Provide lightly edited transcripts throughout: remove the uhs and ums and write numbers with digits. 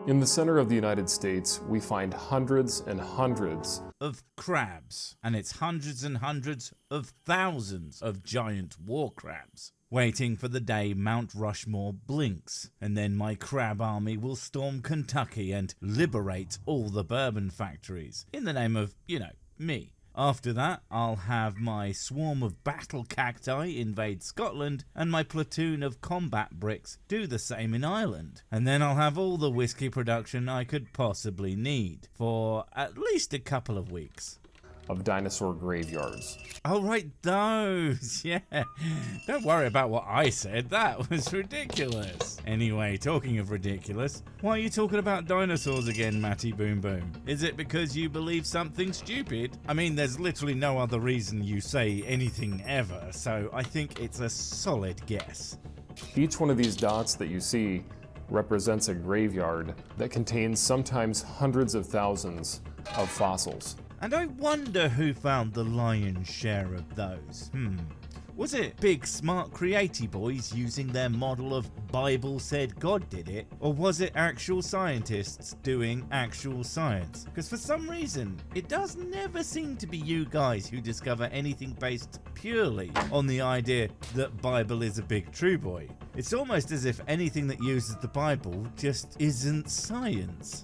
In the center of the United States, we find hundreds and hundreds of crabs, and it's hundreds and hundreds of thousands of giant war crabs, waiting for the day Mount Rushmore blinks, and then my crab army will storm Kentucky and liberate all the bourbon factories, in the name of, me. After that, I'll have my swarm of battle cacti invade Scotland, and my platoon of combat bricks do the same in Ireland. And then I'll have all the whiskey production I could possibly need, for at least a couple of weeks. Of dinosaur graveyards. Oh, right, those, yeah. Don't worry about what I said, that was ridiculous. Anyway, talking of ridiculous, why are you talking about dinosaurs again, Matty Boom Boom? Is it because you believe something stupid? I mean, there's literally no other reason you say anything ever, so I think it's a solid guess. Each one of these dots that you see represents a graveyard that contains sometimes hundreds of thousands of fossils. And I wonder who found the lion's share of those. Was it big smart creaty boys using their model of Bible said God did it? Or was it actual scientists doing actual science? Because for some reason, it does never seem to be you guys who discover anything based purely on the idea that Bible is a big true boy. It's almost as if anything that uses the Bible just isn't science.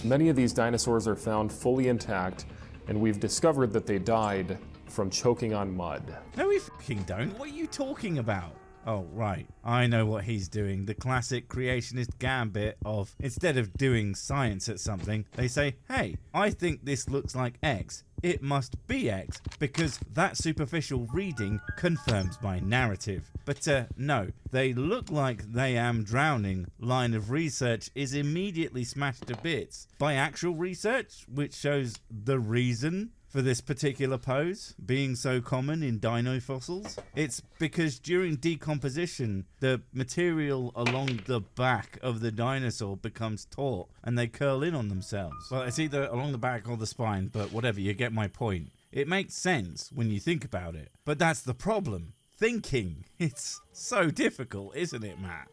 Many of these dinosaurs are found fully intact, and we've discovered that they died from choking on mud. No, we fucking don't. What are you talking about? Oh, right. I know what he's doing. The classic creationist gambit of, instead of doing science at something, they say, hey, I think this looks like X. It must be X, because that superficial reading confirms my narrative. But no, they look like they am drowning line of research is immediately smashed to bits by actual research, which shows the reason for this particular pose being so common in dino fossils. It's because during decomposition, the material along the back of the dinosaur becomes taut and they curl in on themselves. Well, it's either along the back or the spine, but whatever, you get my point. It makes sense when you think about it, but that's the problem. Thinking. It's so difficult, isn't it, Matt?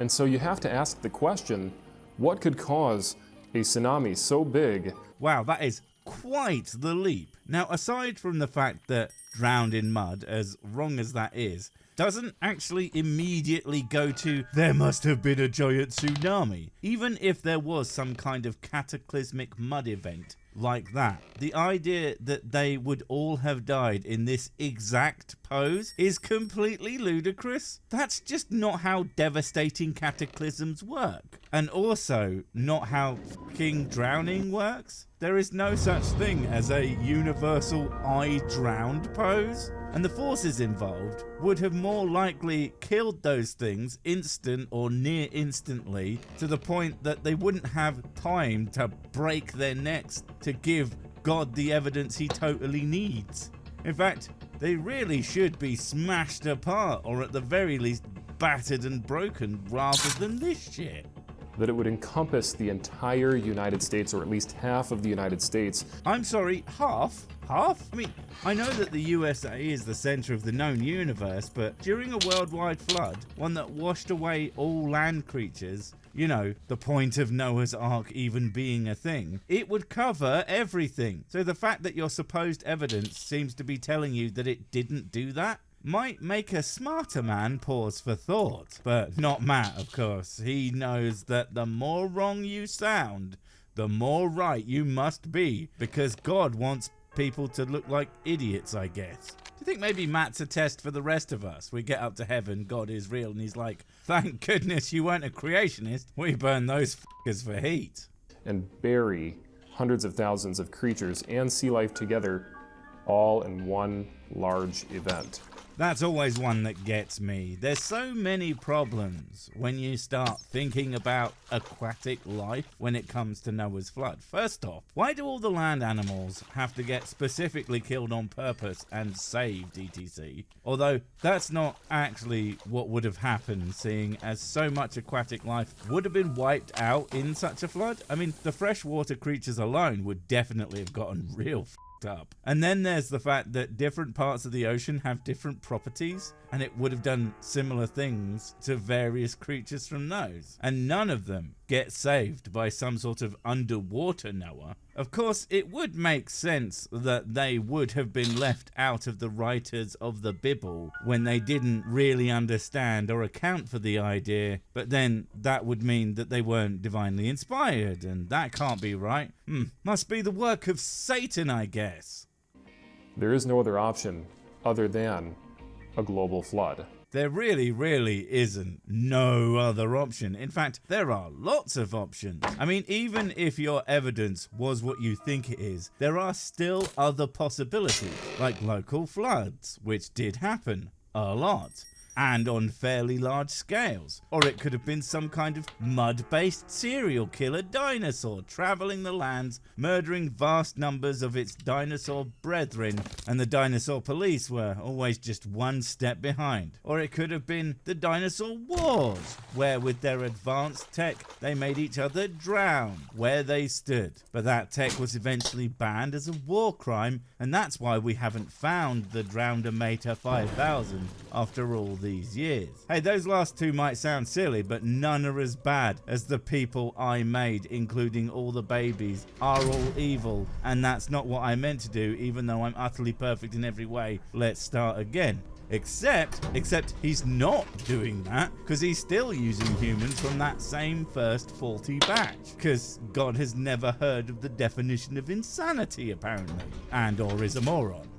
And so you have to ask the question, what could cause a tsunami so big? Wow, that is quite the leap. Now, aside from the fact that drowned in mud, as wrong as that is, doesn't actually immediately go to there must have been a giant tsunami, even if there was some kind of cataclysmic mud event like that. The idea that they would all have died in this exact pose is completely ludicrous. That's just not how devastating cataclysms work. And also not how fucking drowning works. There is no such thing as a universal I drowned pose. And the forces involved would have more likely killed those things instant or near instantly, to the point that they wouldn't have time to break their necks to give God the evidence he totally needs. In fact, they really should be smashed apart, or at the very least battered and broken, rather than this shit. That it would encompass the entire United States, or at least half of the United States. I'm sorry, half? Half? I mean, I know that the USA is the center of the known universe, but during a worldwide flood, one that washed away all land creatures, the point of Noah's Ark even being a thing, it would cover everything. So the fact that your supposed evidence seems to be telling you that it didn't do that might make a smarter man pause for thought. But not Matt, of course. He knows that the more wrong you sound, the more right you must be, because God wants people to look like idiots, I guess. Do you think maybe Matt's a test for the rest of us? We get up to heaven, God is real, and he's like, thank goodness you weren't a creationist. We burn those fuckers for heat. And bury hundreds of thousands of creatures and sea life together, all in one large event. That's always one that gets me. There's so many problems when you start thinking about aquatic life when it comes to Noah's flood. First off, why do all the land animals have to get specifically killed on purpose and saved, etc? Although that's not actually what would have happened, seeing as so much aquatic life would have been wiped out in such a flood. I mean, the freshwater creatures alone would definitely have gotten real up. And then there's the fact that different parts of the ocean have different properties, and it would have done similar things to various creatures from those, and none of them get saved by some sort of underwater Noah. Of course, it would make sense that they would have been left out of the writers of the Bible when they didn't really understand or account for the idea, but then that would mean that they weren't divinely inspired, and that can't be right. Must be the work of Satan, I guess. There is no other option other than a global flood. There really isn't no other option. In fact, there are lots of options. I mean, even if your evidence was what you think it is, there are still other possibilities, like local floods, which did happen a lot, and on fairly large scales. Or it could have been some kind of mud-based serial killer dinosaur traveling the lands, murdering vast numbers of its dinosaur brethren, and the dinosaur police were always just one step behind. Or it could have been the dinosaur wars, where with their advanced tech they made each other drown where they stood. But that tech was eventually banned as a war crime, and that's why we haven't found the Drowndomator 5000 after all these years. Hey, those last two might sound silly, but none are as bad as the people I made, including all the babies, are all evil, and that's not what I meant to do, even though I'm utterly perfect in every way. Let's start again. Except he's not doing that, because he's still using humans from that same first faulty batch, because God has never heard of the definition of insanity, apparently, and or is a moron.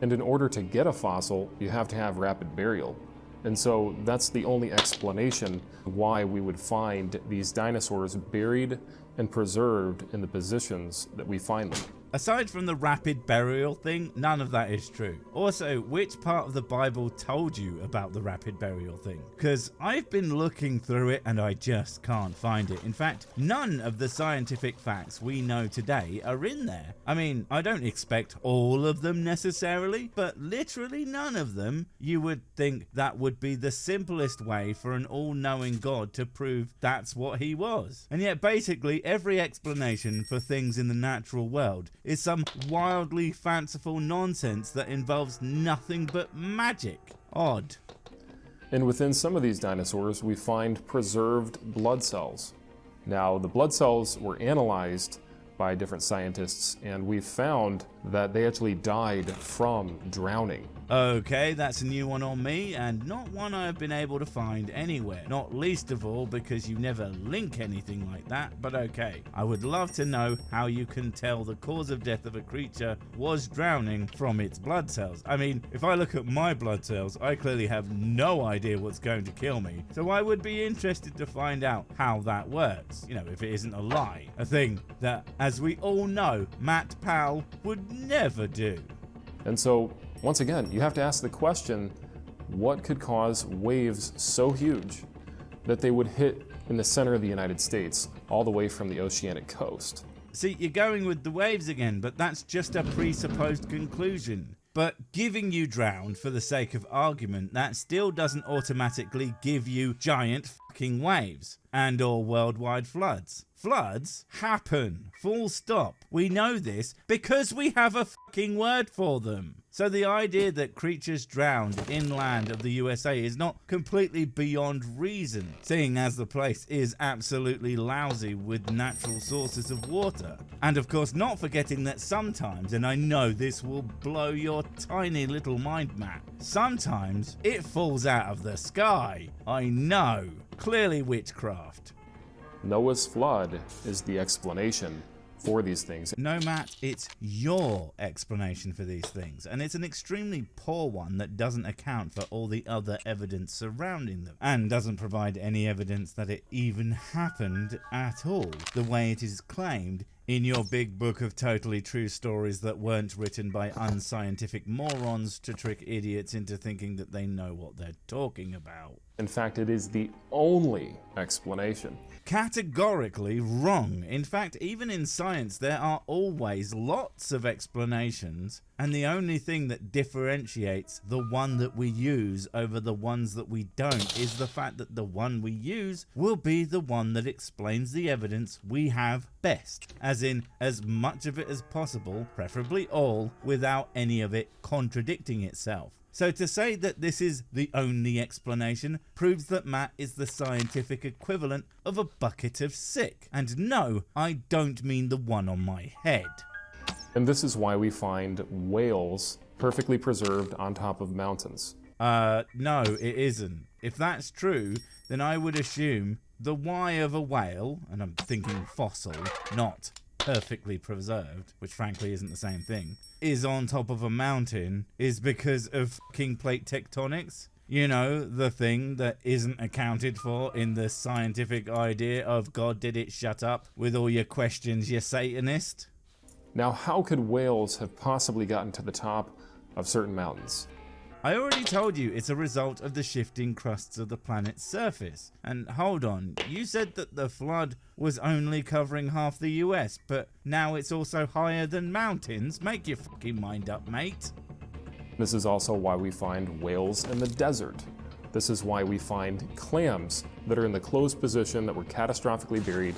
And in order to get a fossil, you have to have rapid burial. And so that's the only explanation why we would find these dinosaurs buried and preserved in the positions that we find them. Aside from the rapid burial thing, none of that is true. Also, which part of the Bible told you about the rapid burial thing? Because I've been looking through it and I just can't find it. In fact, none of the scientific facts we know today are in there. I mean, I don't expect all of them necessarily, but literally none of them. You would think that would be the simplest way for an all-knowing God to prove that's what he was. And yet basically every explanation for things in the natural world is some wildly fanciful nonsense that involves nothing but magic. Odd. And within some of these dinosaurs, we find preserved blood cells. Now, the blood cells were analyzed by different scientists, and we found that they actually died from drowning. Okay, that's a new one on me, and not one I've been able to find anywhere. Not least of all because you never link anything like that, but okay. I would love to know how you can tell the cause of death of a creature was drowning from its blood cells. I mean, if I look at my blood cells, I clearly have no idea what's going to kill me, so I would be interested to find out how that works. You know, if it isn't a lie. A thing that, as we all know, Matt Powell would never do. And so, once again, you have to ask the question, what could cause waves so huge that they would hit in the center of the United States, all the way from the oceanic coast? See, you're going with the waves again, but that's just a presupposed conclusion. But giving you drowned for the sake of argument, that still doesn't automatically give you giant fucking waves and or worldwide floods. Floods happen, full stop. We know this because we have a fucking word for them. So the idea that creatures drowned inland of the USA is not completely beyond reason, seeing as the place is absolutely lousy with natural sources of water. And of course not forgetting that sometimes, and I know this will blow your tiny little mind, Matt, sometimes it falls out of the sky. I know, clearly witchcraft. Noah's flood is the explanation for these things. No, Matt, it's your explanation for these things, and it's an extremely poor one that doesn't account for all the other evidence surrounding them, and doesn't provide any evidence that it even happened at all, the way it is claimed in your big book of totally true stories that weren't written by unscientific morons to trick idiots into thinking that they know what they're talking about. In fact, it is the only explanation. Categorically wrong. In fact, even in science, there are always lots of explanations, and the only thing that differentiates the one that we use over the ones that we don't is the fact that the one we use will be the one that explains the evidence we have best, as in as much of it as possible, preferably all, without any of it contradicting itself. So to say that this is the only explanation proves that Matt is the scientific equivalent of a bucket of sick. And no, I don't mean the one on my head. And this is why we find whales perfectly preserved on top of mountains. No, it isn't. If that's true, then I would assume the Y of a whale, and I'm thinking fossil, not perfectly preserved, which frankly isn't the same thing, is on top of a mountain is because of fucking plate tectonics. You know, the thing that isn't accounted for in the scientific idea of God did it shut up with all your questions, you Satanist. Now, how could whales have possibly gotten to the top of certain mountains? I already told you it's a result of the shifting crusts of the planet's surface. And hold on, you said that the flood was only covering half the US, but now it's also higher than mountains? Make your fucking mind up, mate. This is also why we find whales in the desert. This is why we find clams that are in the closed position that were catastrophically buried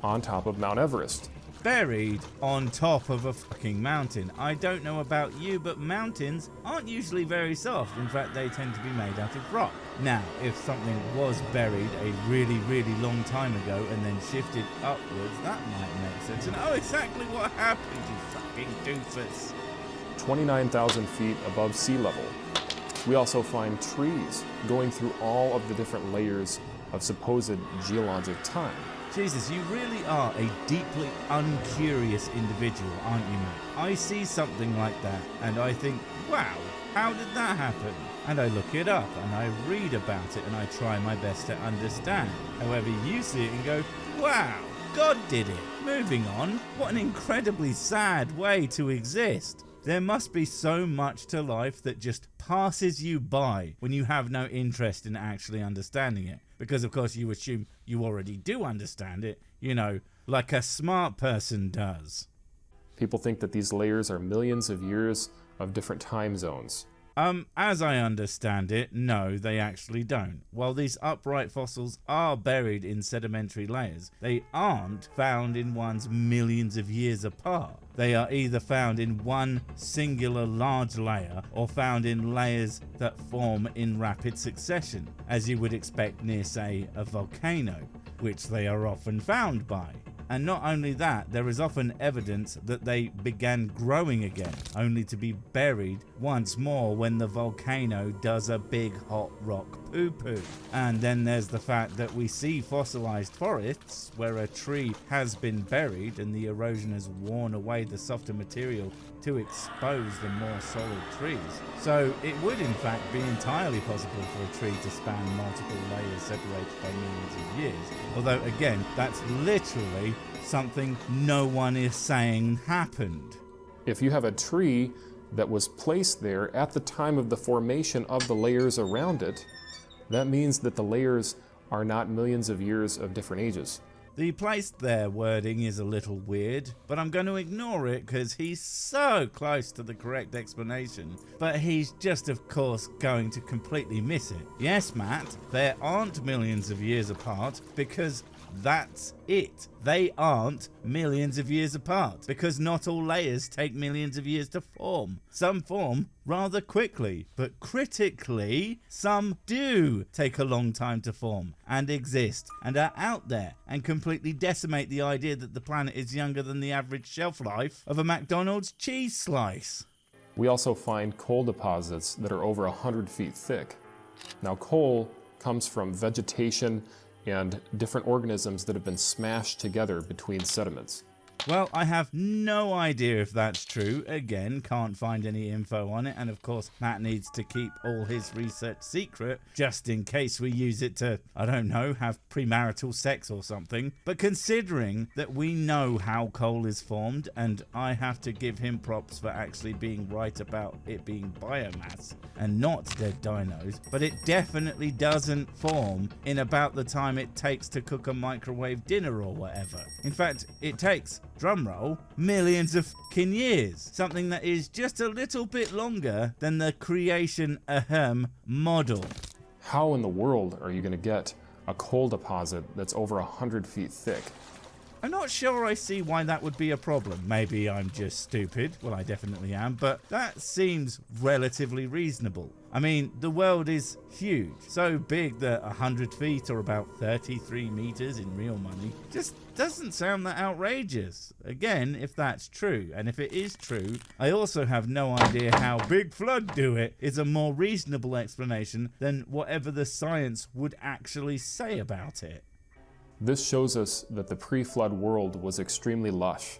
on top of Mount Everest. Buried on top of a fucking mountain. I don't know about you, but mountains aren't usually very soft. In fact, they tend to be made out of rock. Now, if something was buried a really, really long time ago and then shifted upwards, that might make sense. And oh, exactly what happened, you fucking doofus. 29,000 feet above sea level. We also find trees going through all of the different layers of supposed geologic time. Jesus, you really are a deeply uncurious individual, aren't you, mate? I see something like that and I think, wow, how did that happen? And I look it up and I read about it and I try my best to understand. However, you see it and go, wow, God did it. Moving on, what an incredibly sad way to exist. There must be so much to life that just passes you by when you have no interest in actually understanding it. Because, of course, you assume you already do understand it, you know, like a smart person does. People think that these layers are millions of years of different time zones. As I understand it, no, they actually don't. While these upright fossils are buried in sedimentary layers, they aren't found in ones millions of years apart. They are either found in one singular large layer or found in layers that form in rapid succession, as you would expect near, say, a volcano, which they are often found by. And not only that, there is often evidence that they began growing again, only to be buried once more when the volcano does a big hot rock poo-poo. And then there's the fact that we see fossilized forests where a tree has been buried and the erosion has worn away the softer material to expose the more solid trees. So it would in fact be entirely possible for a tree to span multiple layers separated by millions of years. Although again, that's literally something no one is saying happened. If you have a tree that was placed there at the time of the formation of the layers around it, that means that the layers are not millions of years of different ages. The placed there wording is a little weird, but I'm going to ignore it because he's so close to the correct explanation. But he's just, of course, going to completely miss it. Yes, Matt, they aren't millions of years apart because that's it. They aren't millions of years apart because not all layers take millions of years to form. Some form rather quickly, but critically, some do take a long time to form and exist and are out there and completely decimate the idea that the planet is younger than the average shelf life of a McDonald's cheese slice. We also find coal deposits that are over 100 feet thick. Now, coal comes from vegetation and different organisms that have been smashed together between sediments. Well, I have no idea if that's true. Again, can't find any info on it. And of course, Matt needs to keep all his research secret just in case we use it to, I don't know, have premarital sex or something. But considering that we know how coal is formed, and I have to give him props for actually being right about it being biomass and not dead dinos, but it definitely doesn't form in about the time it takes to cook a microwave dinner or whatever. In fact, it takes, drumroll, millions of fucking years. Something that is just a little bit longer than the creation model. How in the world are you going to get a coal deposit that's over 100 feet thick? I'm not sure I see why that would be a problem. Maybe I'm just stupid. Well, I definitely am, but that seems relatively reasonable. I mean, the world is huge, so big that 100 feet or about 33 meters in real money just doesn't sound that outrageous. Again, if that's true, and if it is true, I also have no idea how Big Flood do it is a more reasonable explanation than whatever the science would actually say about it. This shows us that the pre-flood world was extremely lush.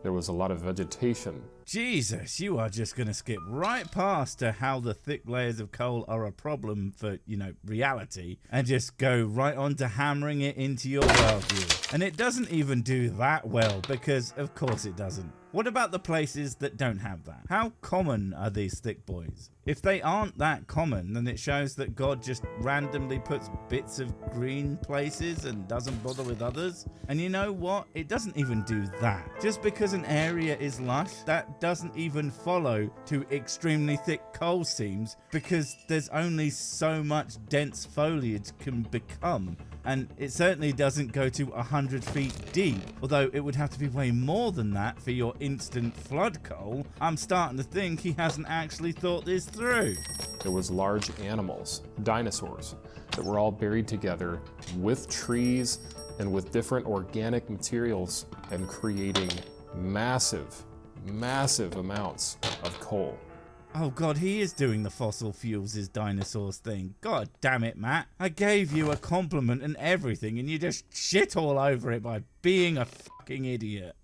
There was a lot of vegetation. Jesus, you are just going to skip right past to how the thick layers of coal are a problem for, reality, and just go right on to hammering it into your worldview. And it doesn't even do that well, because of course it doesn't. What about the places that don't have that? How common are these thick boys? If they aren't that common, then it shows that God just randomly puts bits of green places and doesn't bother with others. And you know what? It doesn't even do that. Just because an area is lush, that doesn't even follow to extremely thick coal seams, because there's only so much dense foliage can become. And it certainly doesn't go to 100 feet deep, although it would have to be way more than that for your instant flood coal. I'm starting to think he hasn't actually thought this through. There was large animals, dinosaurs, that were all buried together with trees and with different organic materials and creating massive amounts of coal. Oh god, he is doing the fossil fuels is dinosaurs thing. God damn it, Matt. I gave you a compliment and everything, and you just shit all over it by being a fucking idiot.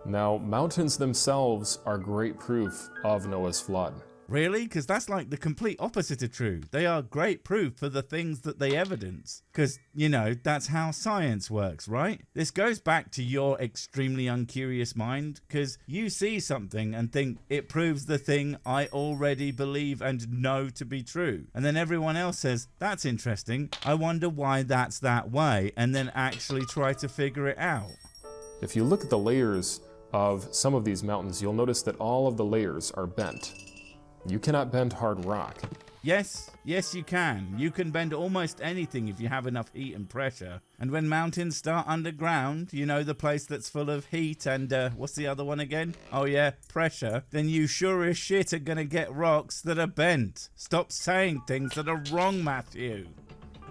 Now, mountains themselves are great proof of Noah's flood. Really? Because that's like the complete opposite of true. They are great proof for the things that they evidence. Because, that's how science works, right? This goes back to your extremely uncurious mind, because you see something and think it proves the thing I already believe and know to be true. And then everyone else says, that's interesting. I wonder why that's that way, and then actually try to figure it out. If you look at the layers of some of these mountains, you'll notice that all of the layers are bent. You cannot bend hard rock. Yes, you can. You can bend almost anything if you have enough heat and pressure. And when mountains start underground, the place that's full of heat and, what's the other one again? Oh yeah, pressure. Then you sure as shit are gonna get rocks that are bent. Stop saying things that are wrong, Matthew.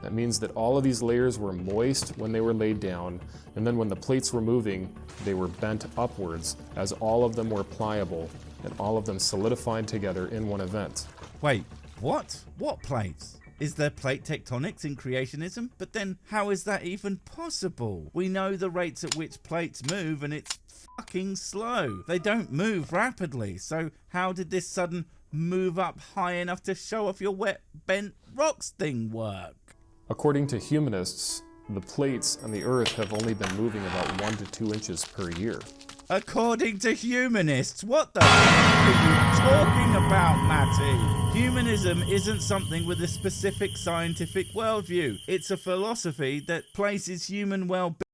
That means that all of these layers were moist when they were laid down, and then when the plates were moving, they were bent upwards as all of them were pliable and all of them solidified together in one event. Wait, what? What plates? Is there plate tectonics in creationism? But then how is that even possible? We know the rates at which plates move, and it's fucking slow. They don't move rapidly, so how did this sudden move up high enough to show off your wet bent rocks thing work? According to humanists, the plates on the Earth have only been moving about 1 to 2 inches per year. According to humanists, what the fuck are you talking about, Matty? Humanism isn't something with a specific scientific worldview. It's a philosophy that places human well-being